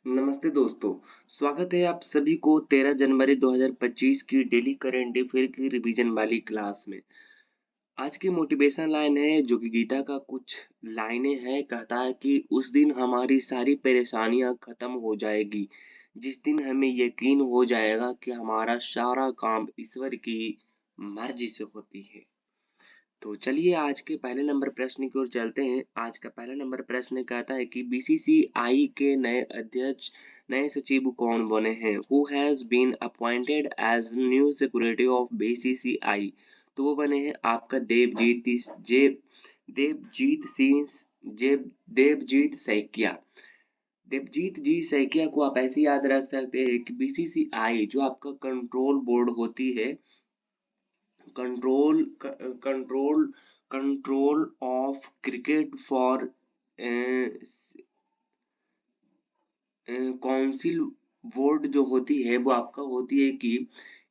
नमस्ते दोस्तों, स्वागत है आप सभी को 13 जनवरी 2025 की डेली करंट अफेयर की रिवीजन वाली क्लास में। आज की मोटिवेशन लाइन है जो कि गीता का कुछ लाइनें हैं, कहता है कि उस दिन हमारी सारी परेशानियां खत्म हो जाएगी, जिस दिन हमें यकीन हो जाएगा कि हमारा सारा काम ईश्वर की मर्जी से होती है। तो चलिए आज के पहले नंबर प्रश्न की ओर चलते हैं। आज का पहला नंबर प्रश्न कहता है कि बीसीसीआई के नए अध्यक्ष नए सचिव कौन बने हैं? Who has been appointed as new security of BCCI? तो वो बने हैं आपका देवजीत सिंह देवजीत सैकिया। देवजीत जी सैकिया को आप ऐसे याद रख सकते हैं कि बीसीसीआई जो आपका कंट्रोल बोर्ड होती है, control control control of cricket for council board जो होती है वो आपका होती है कि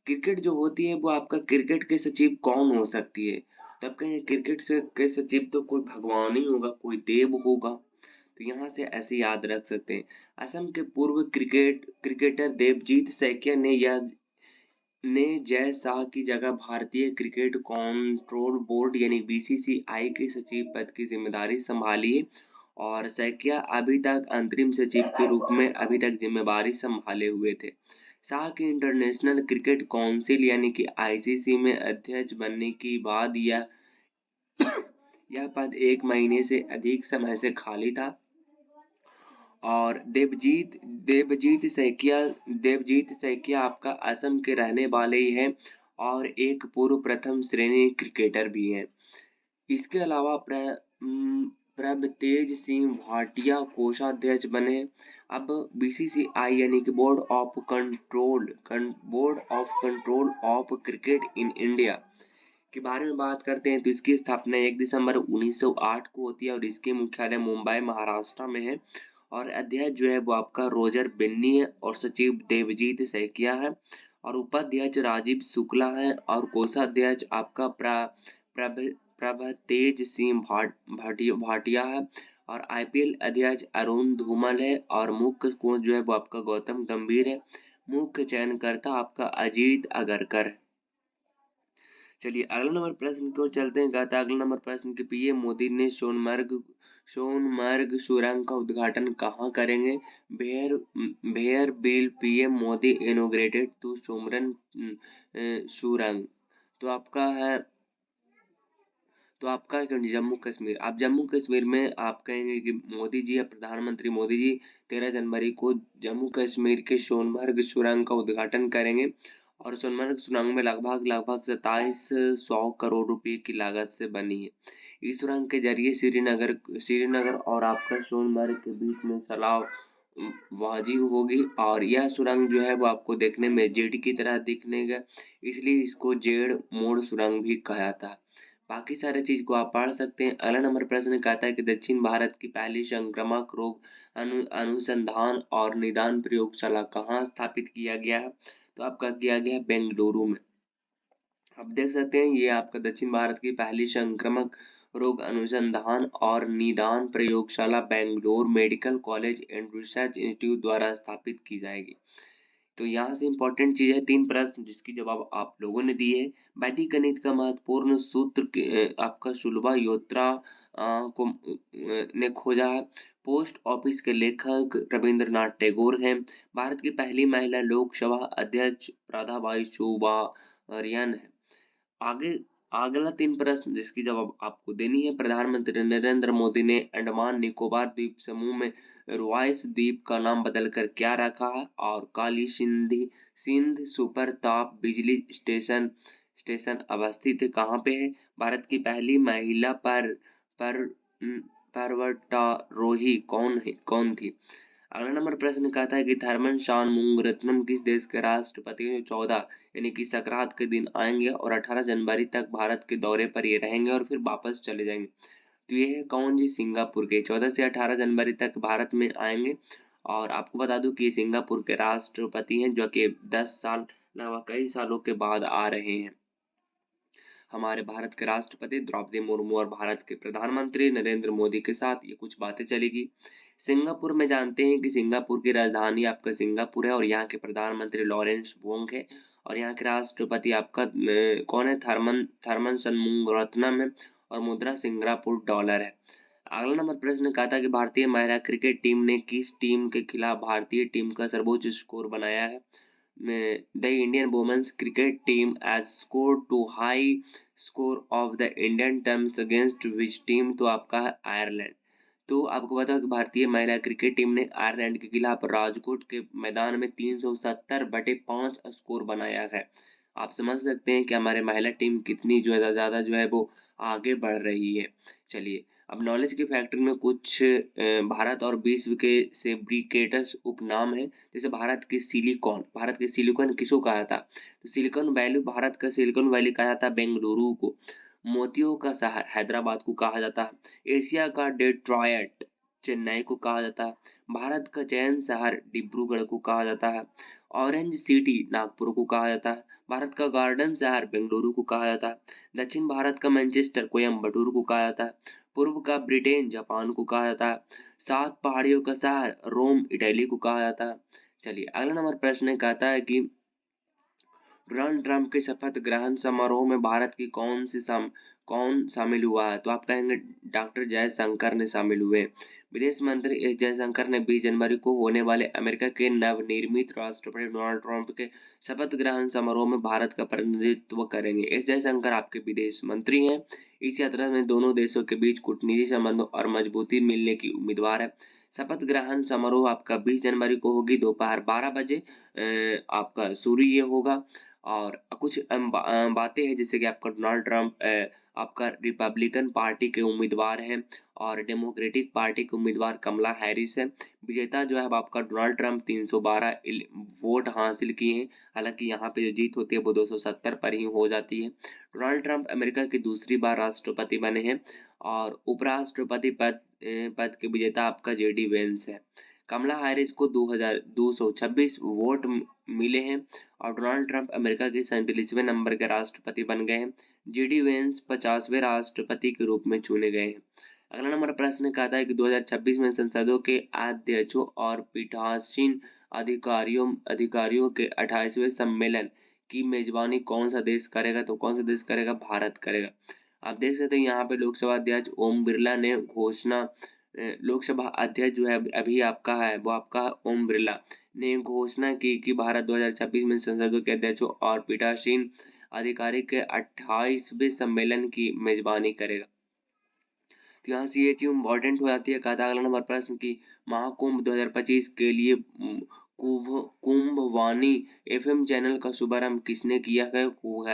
क्रिकेट जो होती है वो आपका क्रिकेट के सचिव कौन हो सकती है? तब कहें क्रिकेट से के सचिव तो कोई भगवान ही होगा, कोई देव होगा। तो यहाँ से ऐसे याद रख सकते हैं। असम के पूर्व क्रिकेटर देवजीत सैकिया ने जय शाह की जगह भारतीय क्रिकेट कंट्रोल बोर्ड यानी बीसीसीआई के सचिव पद की जिम्मेदारी संभाली है और सैकिया अभी तक अंतरिम सचिव के रूप में अभी तक जिम्मेदारी संभाले हुए थे। शाह के इंटरनेशनल क्रिकेट काउंसिल यानी कि आईसीसी में अध्यक्ष बनने के बाद यह पद 1 महीने से अधिक समय से खाली था और देवजीत सैकिया आपका असम के रहने वाले ही हैं और एक पूर्व प्रथम श्रेणी क्रिकेटर भी हैं। इसके अलावा प्रभतेज सिंह भाटिया कोषाध्यक्ष बने। अब बीसीसीआई यानी कि board of control of cricket in India के बारे में बात करते हैं तो इसकी स्थापना 1 दिसंबर 1908 को होती है और इसके मुख्यालय मुंबई महाराष्ट्र में है और अध्यक्ष जो है वो आपका रोजर बिन्नी है और सचिव देवजीत सैकिया है और उपाध्यक्ष राजीव शुक्ला है और कोषाध्यक्ष आपका प्रभतेज सिंह भाटिया है और आईपीएल अध्यक्ष अरुण धूमल है और मुख्य कोच जो है वो आपका गौतम गंभीर है। मुख्य चयनकर्ता आपका अजीत अगरकर है। चलिए अगला नंबर प्रश्न की ओर चलते हैं। कहता है अगला नंबर प्रश्न कि पीएम मोदी ने सोनमर्ग सुरंग का उद्घाटन कहाँ करेंगे? Where will PM Modi inaugurated to सोमरन सुरंग? तो आपका जम्मू कश्मीर। आप जम्मू कश्मीर में आप कहेंगे कि मोदी जी या प्रधानमंत्री मोदी जी 13 जनवरी को जम्मू कश्मीर के सोनमर्ग सुरंग का उद्घाटन करेंगे और सोनमर्ग सुरंग में लगभग 2700 करोड़ रुपए की लागत से बनी है। इस सुरंग के जरिए श्रीनगर और आपका सोनमर्ग के बीच में सलाव वाजी होगी और यह सुरंग जो है वो आपको देखने में जेड की तरह दिखने का, इसलिए इसको जेड मोड़ सुरंग भी कहा जाता है। बाकी सारे चीज को आप पढ़ सकते हैं। अगला नंबर प्रश्न कहता है कि दक्षिण भारत की पहली संक्रामक रोग अनुसंधान और निदान प्रयोगशाला कहाँ स्थापित किया गया है? तो आपका किया गया है बेंगलुरु में। आप देख सकते हैं ये आपका दक्षिण भारत की पहली संक्रामक रोग अनुसंधान और निदान प्रयोगशाला Bangalore medical college and research institute द्वारा स्थापित की जाएगी। तो यहाँ से इम्पोर्टेंट चीज है 3 प्रश्न जिसकी जवाब आप लोगों ने दिए। वैदिक गणित का महत्वपूर्ण सूत्र आपका सुलभा योत्रा ने खोजा है। पोस्ट ऑफिस के लेखक रविंद्रनाथ टैगोर हैं। भारत की पहली महिला लोकसभा अध्यक्ष राधाबाई सुब्बारमण्यन है। आगे अगला 3 प्रश्न जिसकी जवाब आपको देनी है। प्रधानमंत्री नरेंद्र मोदी ने अंडमान निकोबार द्वीप समूह में रॉयस द्वीप का नाम बदलकर क्या रखा है? और काली सिंध सुपर ताप बिजली स्टेशन अवस्थित है कहाँ पे है? भारत की पहली महिला पर पर्वतारोही कौन थी? अगला नंबर प्रश्न कहता है कि थर्मन शानमुंगरत्नम किस देश के राष्ट्रपति हैं? 14 यानी कि संक्रांत के दिन आएंगे और 18 जनवरी तक भारत के दौरे पर ये रहेंगे और फिर वापस चले जाएंगे। तो ये है कौन जी? सिंगापुर के। 14 से 18 जनवरी तक भारत में आएंगे और आपको बता दूं कि सिंगापुर के राष्ट्रपति हैं जो कि 10 साल लगभग कई सालों के बाद आ रहे हैं। हमारे भारत के राष्ट्रपति द्रौपदी मुर्मू और भारत के प्रधानमंत्री नरेंद्र मोदी के साथ ये कुछ बातें चलेगी। सिंगापुर में जानते हैं कि सिंगापुर की राजधानी आपका सिंगापुर है और यहाँ के प्रधानमंत्री लॉरेंस वोंग है और यहाँ के राष्ट्रपति आपका कौन है, थर्मन शनमुगारत्नम है और मुद्रा सिंगापुर डॉलर है। अगला नंबर प्रश्न कहा था कि भारतीय महिला क्रिकेट टीम ने किस टीम के खिलाफ भारतीय टीम का सर्वोच्च स्कोर बनाया है। The Indian women's cricket team has scored to high score of the Indian terms against which team, तो आपका है आयरलैंड। तो आपको पता है कि भारतीय महिला क्रिकेट टीम ने आयरलैंड के खिलाफ राजकोट के मैदान में 370/5 स्कोर बनाया है। आप समझ सकते हैं कि हमारे महिला टीम कितनी जो है ज्यादा जो है वो आगे बढ़ रही है। चलिए अब नॉलेज की फैक्ट्री में कुछ भारत और विश्व के सेब्रिकेटस उपनाम है। जैसे भारत के सिलिकॉन किसको कहा था, तो सिलिकॉन वैली, भारत का सिलिकॉन वैली कहा जाता है बेंगलुरु को। मोतियों का शहर हैदराबाद को कहा जाता है। एशिया का डेट्रॉयट चेन्नई को कहा जाता है। भारत का चयन शहर डिब्रूगढ़ को कहा जाता है। ऑरेंज सिटी नागपुर को कहा जाता है। भारत का गार्डन शहर बेंगलुरु को कहा जाता है। दक्षिण भारत का मैनचेस्टर कोयम्बटूर को कहा जाता है। पूर्व का ब्रिटेन जापान को कहा जाता है। 7 पहाड़ियों का शहर रोम इटली को कहा जाता है। चलिए अगला नंबर प्रश्न कहता है कि डोनाल्ड ट्रंप के शपथ ग्रहण समारोह में भारत की कौन शामिल हुआ है, तो आप कहेंगे डॉक्टर जयशंकर ने शामिल हुए। विदेश मंत्री एस जयशंकर ने 20 जनवरी को होने वाले अमेरिका के नवनिर्मित राष्ट्रपति डोनाल्ड ट्रंप के शपथ ग्रहण समारोह में भारत का प्रतिनिधित्व करेंगे। एस जयशंकर आपके विदेश मंत्री हैं। इस यात्रा में दोनों देशों के बीच कूटनीतिक संबंधों और मजबूती मिलने की उम्मीदवार है। शपथ ग्रहण समारोह आपका 20 जनवरी को होगी दोपहर 12 बजे आपका शुरू ये होगा। और कुछ बातें हैं जैसे कि आपका डोनाल्ड ट्रंप आपका रिपब्लिकन पार्टी के उम्मीदवार हैं और डेमोक्रेटिक पार्टी के उम्मीदवार कमला हैरिस है। विजेता जो है आपका डोनाल्ड ट्रंप 312 वोट हासिल किए हैं। हालांकि यहाँ पे जो जीत होती है वो 270 पर ही हो जाती है। डोनाल्ड ट्रंप अमेरिका की दूसरी बार राष्ट्रपति बने हैं और उपराष्ट्रपति पद के विजेता आपका जेडी वेंस है। कमला हैरिस को 2226 वोट मिले हैं और डोनाल्ड ट्रंप अमेरिका के 37वें नंबर के राष्ट्रपति बन गए हैं। जेडी वेंस 50वें राष्ट्रपति के रूप में चुने गए हैं। अगला नंबर प्रश्न कहता है कि 2026 में संसदों के अध्यक्षों और पीठासीन अधिकारियों के 28वें सम्मेलन की मेजबानी कौन सा देश करेगा, तो कौन सा देश करेगा, भारत करेगा। आप देख सकते हैं यहाँ पे लोकसभा अध्यक्ष ओम बिरला ने लोकसभा अध्यक्ष जो है अभी आपका है वो आपका ओम बिरला ने घोषणा की कि भारत 2026 में संसदों के अध्यक्षों और पीठासीन अधिकारी के 28वें सम्मेलन की मेजबानी करेगा। तो यहाँ से ये चीज इम्पोर्टेंट हो जाती है। कहा था अगला नंबर प्रश्न की महाकुंभ 2025 के लिए कुंभवाणी एफएम चैनल का शुभारंभ किसने किया है, हु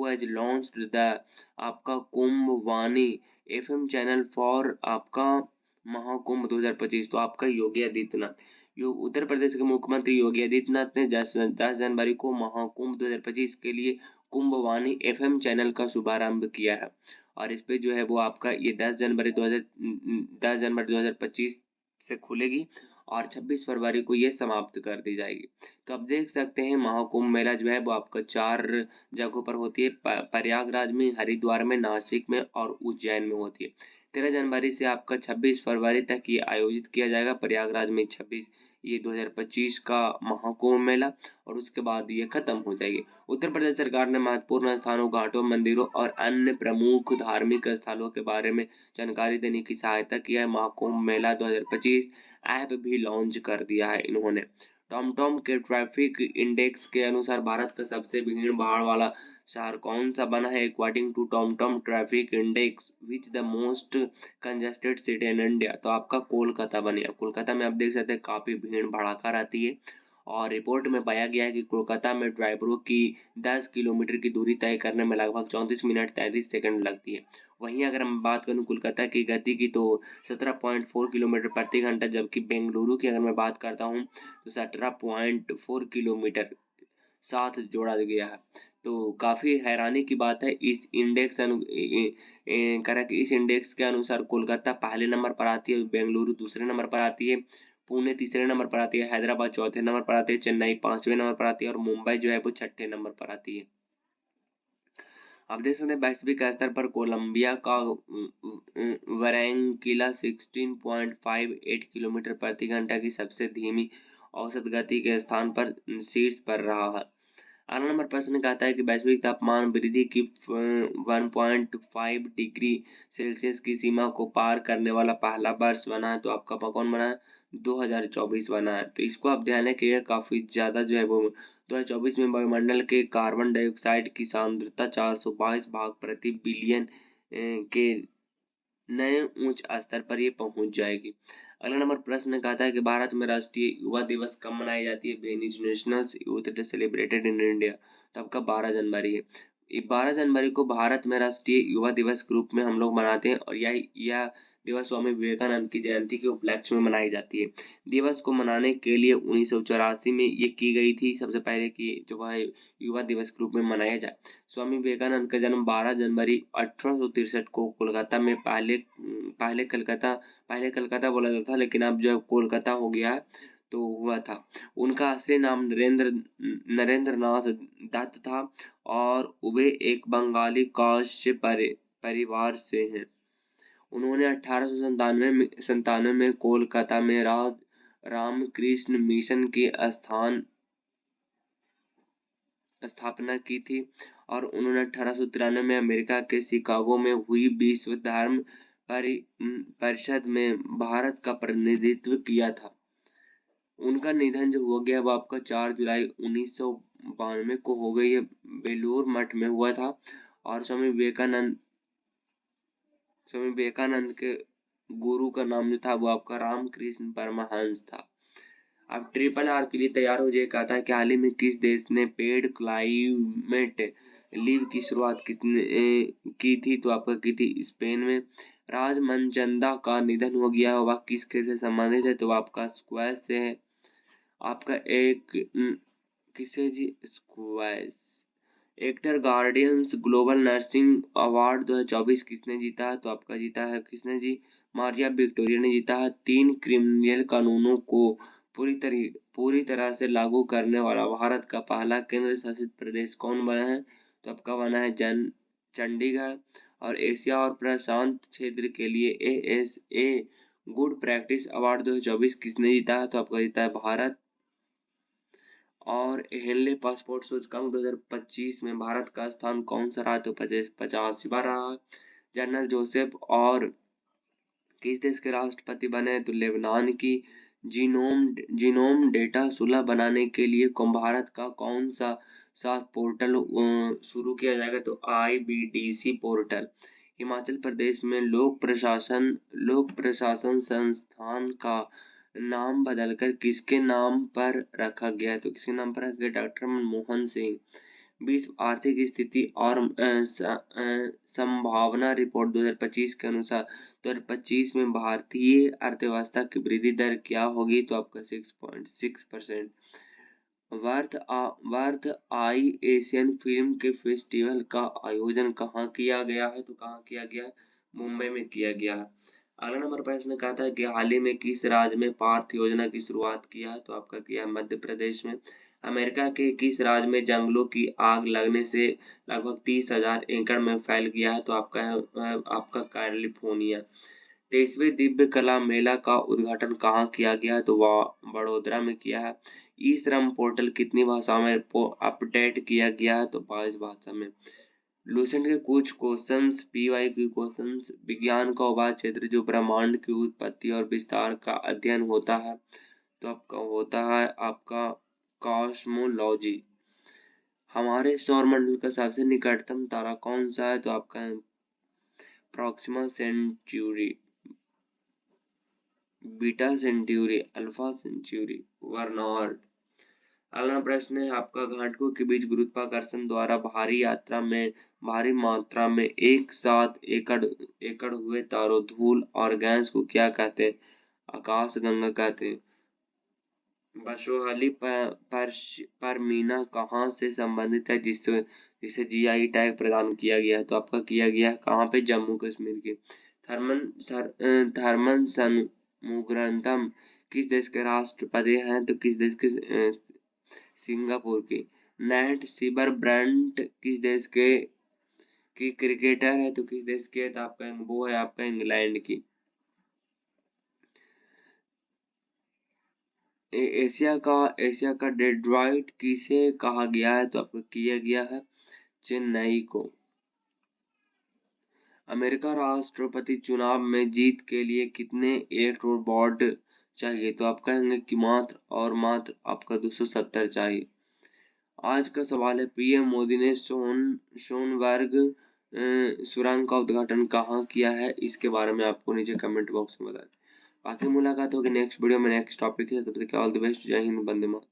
हैज लॉन्च्ड द आपका कुंभवाणी एफएम चैनल फॉर आपका महाकुंभ 2025, तो आपका योगी आदित्यनाथ। उत्तर प्रदेश के मुख्यमंत्री योगी आदित्यनाथ ने 10 जनवरी को महाकुंभ 2025 के लिए कुंभवाणी एफएम चैनल का शुभारंभ किया है और इस पे जो है वो आपका ये 10 जनवरी 2025 से खुलेगी और 26 फरवरी को ये समाप्त कर दी जाएगी। तो आप देख सकते हैं महाकुंभ मेला जो है वो आपका 4 जगहों पर होती है, प्रयागराज में, हरिद्वार में, नासिक में और उज्जैन में होती है। 13 जनवरी से आपका 26 फरवरी तक ये आयोजित किया जाएगा प्रयागराज में 2025 का महाकुंभ मेला और उसके बाद ये खत्म हो जाएगी। उत्तर प्रदेश सरकार ने महत्वपूर्ण स्थानों, घाटों, मंदिरों और अन्य प्रमुख धार्मिक स्थलों के बारे में जानकारी देने की सहायता किया है। महाकुंभ मेला 2025 ऐप भी लॉन्च कर दिया है इन्होंने। टॉमटॉम के ट्रैफिक इंडेक्स के अनुसार भारत का सबसे भीड़ भाड़ वाला शहर कौन सा बना है, according to TomTom traffic index which the most congested city in India, तो आपका कोलकाता बनेगा। कोलकाता में आप देख सकते हैं काफी भीड़ भड़ाका रहती है और रिपोर्ट में पाया गया है कि कोलकाता में ड्राइवरों की 10 किलोमीटर की दूरी तय करने में लगभग 34 मिनट 33 सेकंड लगती है। वहीं अगर हम बात करूं कोलकाता की गति की तो 17.4 किलोमीटर प्रति घंटा, जबकि बेंगलुरु की अगर मैं बात करता हूं तो 17.4 किलोमीटर साथ जोड़ा गया है। तो काफी हैरानी की बात है। इस इंडेक्स के अनुसार कोलकाता पहले नंबर पर आती है, बेंगलुरु दूसरे नंबर पर आती है, पुणे तीसरे नंबर पर आती है, हैदराबाद चौथे नंबर पर आती है, चेन्नई 5वें नंबर पर आती है और मुंबई जो है वो 6ठे नंबर पर आती है। आप देख सकते हैं वैश्विक स्तर पर कोलंबिया का वरैंकिला 16.58 किलोमीटर प्रति घंटा की सबसे धीमी औसत गति के स्थान पर शीर्ष पर रहा है। अगला नंबर प्रश्न कहता है कि वैश्विक तापमान वृद्धि की 1.5 डिग्री सेल्सियस की सीमा को पार करने वाला पहला वर्ष बना है, तो आपका कौन बना है? 2024 बना है। तो इसको आप ध्यान रखिएगा, काफी ज्यादा जो है वो 2024 में वायुमंडल के कार्बन डाइऑक्साइड की सांद्रता 422 भाग प्रति बिलियन के नए उच्च स्तर पर ये पहुंच जाएगी। अगला नंबर प्रश्न कहता है कि भारत में राष्ट्रीय युवा दिवस कब मनाई जाती है? When is national youth day celebrated in India? तो आपका 12 जनवरी है। 12 जनवरी को भारत में राष्ट्रीय युवा दिवस के रूप में हम लोग मनाते हैं और यह दिवस स्वामी विवेकानंद की जयंती के उपलक्ष्य में मनाई जाती है। दिवस को मनाने के लिए 1984 में ये की गई थी सबसे पहले कि जो है युवा दिवस के रूप में मनाया जाए। स्वामी विवेकानंद का जन्म 12 जनवरी 1863 को कोलकाता में पहले कलकत्ता बोला जाता था, लेकिन अब जब कोलकाता हो गया है तो हुआ था। उनका असली नाम नरेंद्र नाथ दत्त था और वे एक बंगाली काश्य परिवार से हैं। उन्होंने 1897 में कोलकाता में रामकृष्ण मिशन की स्थापना की थी और उन्होंने 1893 में अमेरिका के शिकागो में हुई विश्व धर्म परिषद में भारत का प्रतिनिधित्व किया था। उनका निधन जो हो गया वो आपका 4 जुलाई 1992 को हो गई है, बेलूर मठ में हुआ था। और स्वामी विवेकानंद के गुरु का नाम जो था वो आपका रामकृष्ण परमहंस था। अब ट्रिपल आर के लिए तैयार हो जाए। कहता है कि हाल ही में किस देश ने पेड क्लाइमेट लीव की शुरुआत किसने की थी? तो आपका की थी स्पेन में। राज मनचंदा का निधन हो गया, वह किसके से संबंधित है? तो आपका स्क्वैश से है। आपका एक किसे जी? Squash. Aster guardians global nursing award 2024 किसने जीता है? तो आपका जीता है किसने जी? मारिया विक्टोरिया ने जीता है। 3 क्रिमिनल कानूनों को पूरी तरह से लागू करने वाला भारत का पहला केंद्र शासित प्रदेश कौन बना है? तो आपका बना है चंडीगढ़। और एशिया और प्रशांत क्षेत्र के लिए ASA गुड प्रैक्टिस अवार्ड 2024 किसने जीता है? तो आपका जीता है भारत। और हेनले पासपोर्ट सूचकांक 2025 में भारत का स्थान कौन सा रहा? तो 50वां रहा। जनरल जोसेफ और किस देश के राष्ट्रपति बने? तो लेबनान की। जीनोम डेटा सुलभ बनाने के लिए भारत का कौन सा पोर्टल शुरू किया जाएगा? तो IBDC पोर्टल। हिमाचल प्रदेश में लोक प्रशासन संस्थान का नाम बदलकर किसके नाम पर रखा गया? तो किसके नाम पर रखा गया? डॉक्टर मनमोहन सिंह। विश्व आर्थिक स्थिति और संभावना रिपोर्ट 2025 के अनुसार 2025 में भारतीय अर्थव्यवस्था की वृद्धि दर क्या होगी? तो आपका 6.6%। वर्थ आई एशियन फिल्म के फेस्टिवल का आयोजन कहाँ किया गया है? तो कहाँ किया गया है? मुंबई में किया गया है। अगला नंबर प्रश्न कहता है कि हाल ही में किस राज्य में पार्थ योजना की शुरुआत किया है? तो आपका किया है मध्य प्रदेश में। अमेरिका के किस राज्य में जंगलों की आग लगने से लगभग 30,000 एकड़ में फैल गया है? तो आपका कैलिफोर्निया। 23वें दिव्य कला मेला का उद्घाटन कहाँ किया गया है? तो वह बड़ोदरा में किया है। ई श्रम पोर्टल कितनी भाषा में अपडेट किया गया है? तो 22 भाषा में। लूसेंट के कुछ क्वेश्चंस PYQ क्वेश्चंस। विज्ञान का वह क्षेत्र जो ब्रह्मांड की उत्पत्ति और विस्तार का अध्ययन होता है, तो आपका होता है आपका कॉस्मोलॉजी। हमारे सौरमंडल का सबसे निकटतम तारा कौन सा है? तो आपका Proxima Centauri, Beta Centauri, Alpha Centauri, वर्नॉड। अगला प्रश्न है आपका घाटकों के बीच गुरुत्वाकर्षण द्वारा भारी मात्रा में एक साथ एकड़ हुए तारों, धूल और गैस को क्या कहते हैं? आकाशगंगा कहते हैं। बसोहली परमीना कहाँ से संबंधित है जिसे GI टैग प्रदान किया गया है? तो आपका किया गया है कहाँ पे? जम्मू कश्मीर के। थर्मन शनमुगारत्नम किस देश के राष्ट्रपति हैं? तो किस देश के? सिंगापुर के। नैट सीबरब्रैंट किस देश के कि क्रिकेटर है तो किस देश की है, तो आप कहेंगे वो है आपका इंग्लैंड की। एशिया का डेट्रॉइट किसे कहा गया है, तो आपको किया गया है चेन्नई को। अमेरिका राष्ट्रपति चुनाव में जीत के लिए कितने इलेक्टोरल वोट चाहिए, तो आप कहेंगे कि मात्र और मात्र आपका 270 चाहिए। आज का सवाल है, पीएम मोदी ने सोनबर्ग सुरंग का उद्घाटन कहाँ किया है, इसके बारे में आपको नीचे कमेंट बॉक्स में बताएं। बाकी मुलाकात होगी नेक्स्ट वीडियो में नेक्स्ट टॉपिक है, तब तक ऑल द बेस्ट, जय हिंद, वंदे मातरम।